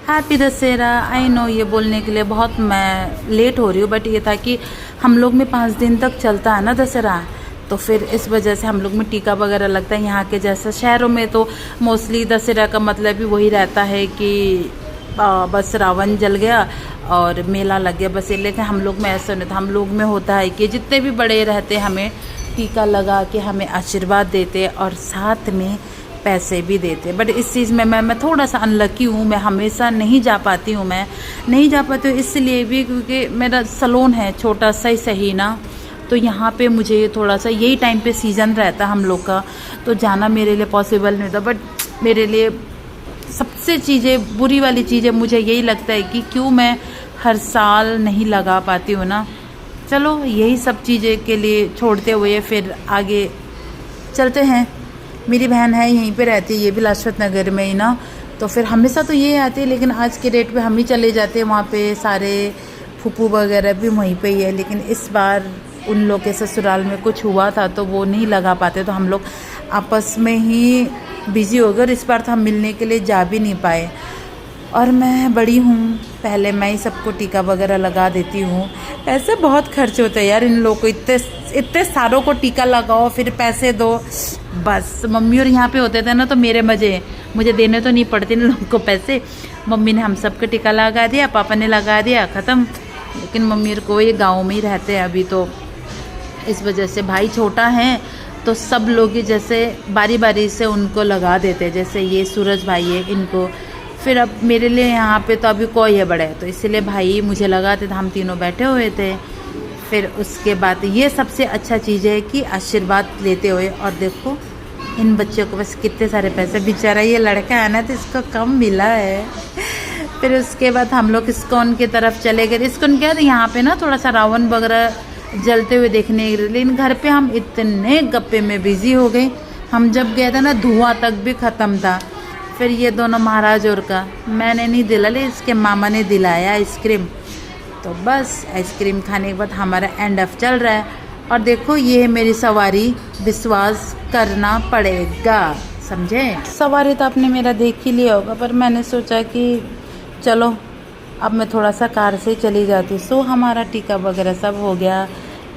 Happy Dussehra. I know ये बोलने के लिए बहुत मैं लेट हो रही हूँ, बट ये था कि हम लोग में 5 दिन तक चलता है ना दशहरा, तो फिर इस वजह से हम लोग में टीका वगैरह लगता है। यहाँ के जैसा शहरों में तो मोस्टली दशहरा का मतलब भी वही रहता है कि बस रावण जल गया और मेला लग गया बस ये। लेकिन हम लोग में ऐसा नहीं था। हम लोग में होता है कि जितने भी बड़े रहते हमें टीका लगा के हमें आशीर्वाद देते और साथ में पैसे भी देते। बट इस चीज़ में मैं थोड़ा सा अनलकी हूँ। मैं हमेशा नहीं जा पाती हूँ। मैं नहीं जा पाती हूँ इसलिए भी क्योंकि मेरा सैलून है छोटा सा ही सही ना, तो यहाँ पे मुझे थोड़ा सा यही टाइम पे सीज़न रहता है हम लोग का, तो जाना मेरे लिए पॉसिबल नहीं था। बट मेरे लिए सबसे चीज़ें बुरी वाली चीज़ें मुझे यही लगता है कि क्यों मैं हर साल नहीं लगा पाती हूँ ना। चलो यही सब चीज़ें के लिए छोड़ते हुए फिर आगे चलते हैं। मेरी बहन है यहीं पे रहती है, ये भी लाजपत नगर में ही ना, तो फिर हमेशा तो ये आती है लेकिन आज के डेट पे हम ही चले जाते हैं वहाँ पे। सारे फूफू वगैरह भी वहीं पे ही है, लेकिन इस बार उन लोग के ससुराल में कुछ हुआ था तो वो नहीं लगा पाते, तो हम लोग आपस में ही बिज़ी हो गए। इस बार तो हम मिलने के लिए जा भी नहीं पाए। और मैं बड़ी हूँ, पहले मैं ही सबको टीका वगैरह लगा देती हूँ। पैसे बहुत खर्च होते हैं यार इन लोगों को, इतने सारों को टीका लगाओ फिर पैसे दो। बस मम्मी और यहाँ पे होते थे ना तो मेरे मज़े, मुझे देने तो नहीं पड़ते इन लोगों को पैसे। मम्मी ने हम सबको टीका लगा दिया, पापा ने लगा दिया, ख़त्म। लेकिन मम्मी को ये गाँव में ही रहते हैं अभी, तो इस वजह से भाई छोटा है तो सब लोग ही जैसे बारी बारी से उनको लगा देते। जैसे ये सूरज भाई है इनको, फिर अब मेरे लिए यहाँ पे तो अभी कोई है बड़े, तो इसलिए भाई मुझे लगाते थे, हम तीनों बैठे हुए थे। फिर उसके बाद ये सबसे अच्छा चीज़ है कि आशीर्वाद लेते हुए। और देखो इन बच्चों को बस कितने सारे पैसे, बेचारा ये लड़का है ना तो इसको कम मिला है। फिर उसके बाद हम लोग इस्कॉन की तरफ चले गए। इस्कॉन क्या था यहाँ पे ना थोड़ा सा रावण वगैरह जलते हुए देखने के लिए, लेकिन घर पे हम इतने गप्पे में बिज़ी हो गए। हम जब गए थे ना धुआं तक भी ख़त्म था। फिर ये दोनों महाराज और का मैंने नहीं दिला, इसके मामा ने दिलाया आइसक्रीम, तो बस आइसक्रीम खाने के बाद हमारा एंड ऑफ चल रहा है। और देखो ये है मेरी सवारी, विश्वास करना पड़ेगा, समझे। सवारी तो आपने मेरा देख ही लिया होगा, पर मैंने सोचा कि चलो अब मैं थोड़ा सा कार से चली जाती। सो हमारा टीका वगैरह सब हो गया,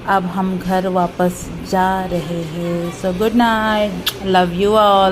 अब हम घर वापस जा रहे हैं। So good night, love you all.